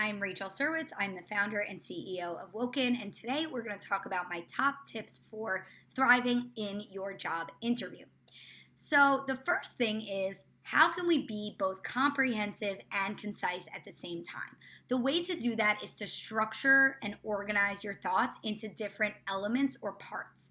I'm Rachel Surwitz. I'm the founder and CEO of Woken, and today we're going to talk about my top tips for thriving in your job interview. So, the first thing is, how can we be both comprehensive and concise at the same time? The way to do that is to structure and organize your thoughts into different elements or parts.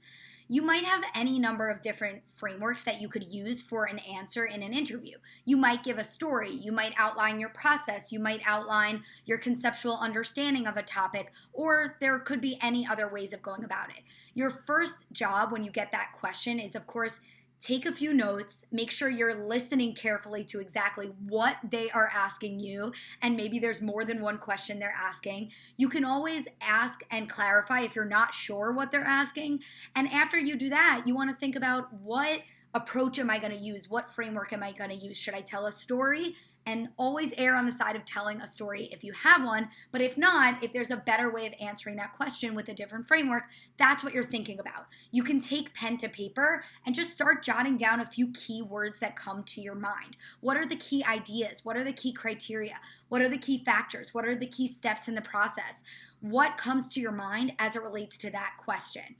You might have any number of different frameworks that you could use for an answer in an interview. You might give a story, you might outline your process, you might outline your conceptual understanding of a topic, or there could be any other ways of going about it. Your first job when you get that question is, of course, take a few notes, make sure you're listening carefully to exactly what they are asking you, and maybe there's more than one question they're asking. You can always ask and clarify if you're not sure what they're asking. And after you do that, you want to think about, what approach am I going to use? What framework am I going to use? Should I tell a story? And always err on the side of telling a story if you have one. But if not, if there's a better way of answering that question with a different framework, that's what you're thinking about. You can take pen to paper and just start jotting down a few key words that come to your mind. What are the key ideas? What are the key criteria? What are the key factors? What are the key steps in the process? What comes to your mind as it relates to that question?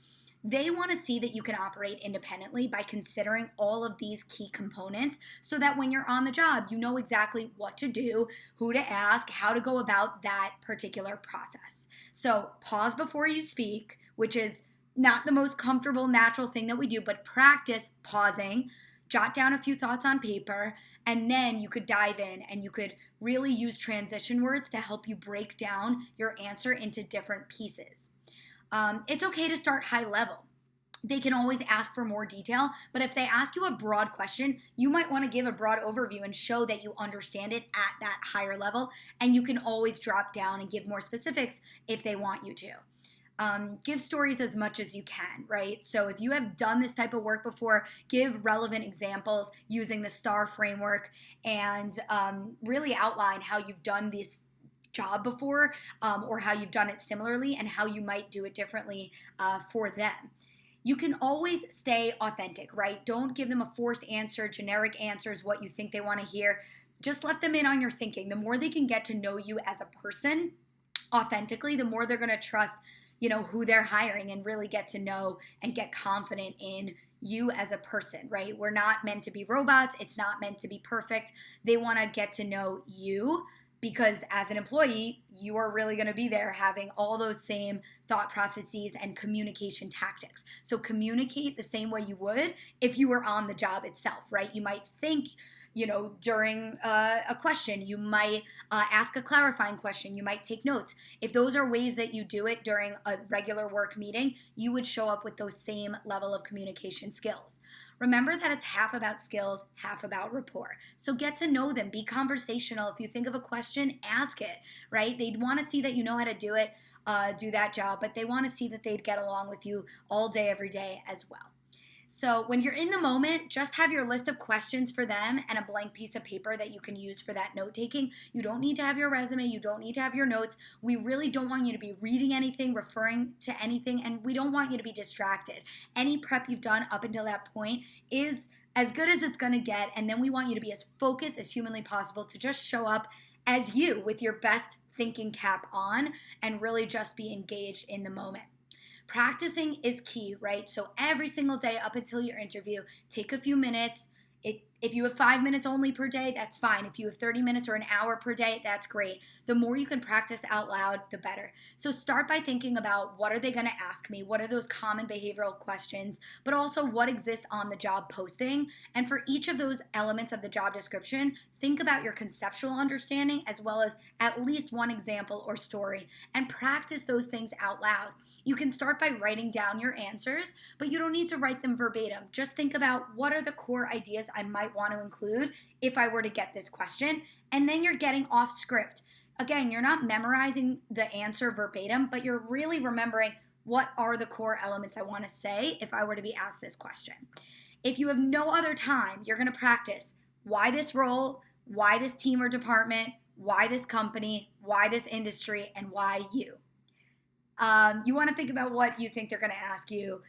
They want to see that you can operate independently by considering all of these key components so that when you're on the job, you know exactly what to do, who to ask, how to go about that particular process. So pause before you speak, which is not the most comfortable, natural thing that we do, but practice pausing. Jot down a few thoughts on paper, and then you could dive in and you could really use transition words to help you break down your answer into different pieces. It's okay to start high level. They can always ask for more detail, but if they ask you a broad question, you might want to give a broad overview and show that you understand it at that higher level, and you can always drop down and give more specifics if they want you to. Give stories as much as you can, right? So if you have done this type of work before, give relevant examples using the STAR framework, and really outline how you've done this job before, or how you've done it similarly and how you might do it differently for them. You can always stay authentic, right? Don't give them a forced answer. Generic answers what you think they want to hear. Just let them in on your thinking. The more they can get to know you as a person authentically, the more they're going to trust who they're hiring, and really get to know and get confident in you as a person, right? We're not meant to be robots. It's not meant to be perfect. They want to get to know you, because as an employee, you are really going to be there having all those same thought processes and communication tactics. So communicate the same way you would if you were on the job itself, right? You might think, during a question, you might ask a clarifying question, you might take notes. If those are ways that you do it during a regular work meeting, you would show up with those same level of communication skills. Remember that it's half about skills, half about rapport. So get to know them, be conversational. If you think of a question, ask it, right? They'd want to see that you know how to do it, do that job, but they want to see that they'd get along with you all day, every day as well. So when you're in the moment, just have your list of questions for them and a blank piece of paper that you can use for that note taking. You don't need to have your resume. You don't need to have your notes. We really don't want you to be reading anything, referring to anything, and we don't want you to be distracted. Any prep you've done up until that point is as good as it's going to get, and then we want you to be as focused as humanly possible to just show up as you with your best thinking cap on and really just be engaged in the moment. Practicing is key, right? So every single day up until your interview, take a few minutes. If you have 5 minutes only per day, that's fine. If you have 30 minutes or an hour per day, that's great. The more you can practice out loud, the better. So start by thinking about, what are they going to ask me? What are those common behavioral questions? But also, what exists on the job posting? And for each of those elements of the job description, think about your conceptual understanding as well as at least one example or story, and practice those things out loud. You can start by writing down your answers, but you don't need to write them verbatim. Just think about, what are the core ideas I might want to include if I were to get this question, and then you're getting off script. Again, you're not memorizing the answer verbatim, but you're really remembering, what are the core elements I want to say if I were to be asked this question. If you have no other time, you're going to practice, why this role, why this team or department, why this company, why this industry, and why you. You want to think about what you think they're going to ask you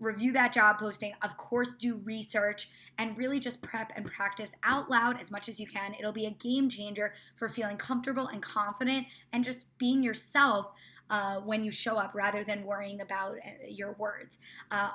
review that job posting. Of course, do research and really just prep and practice out loud as much as you can. It'll be a game changer for feeling comfortable and confident and just being yourself when you show up rather than worrying about your words.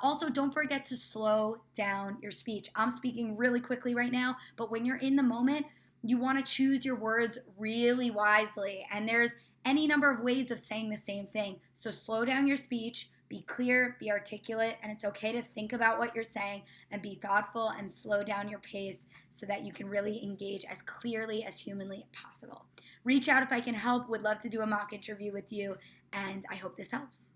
Also, don't forget to slow down your speech. I'm speaking really quickly right now, but when you're in the moment, you want to choose your words really wisely. And there's any number of ways of saying the same thing. So slow down your speech, be clear, be articulate, and it's okay to think about what you're saying and be thoughtful and slow down your pace so that you can really engage as clearly as humanly possible. Reach out if I can help. Would love to do a mock interview with you, and I hope this helps.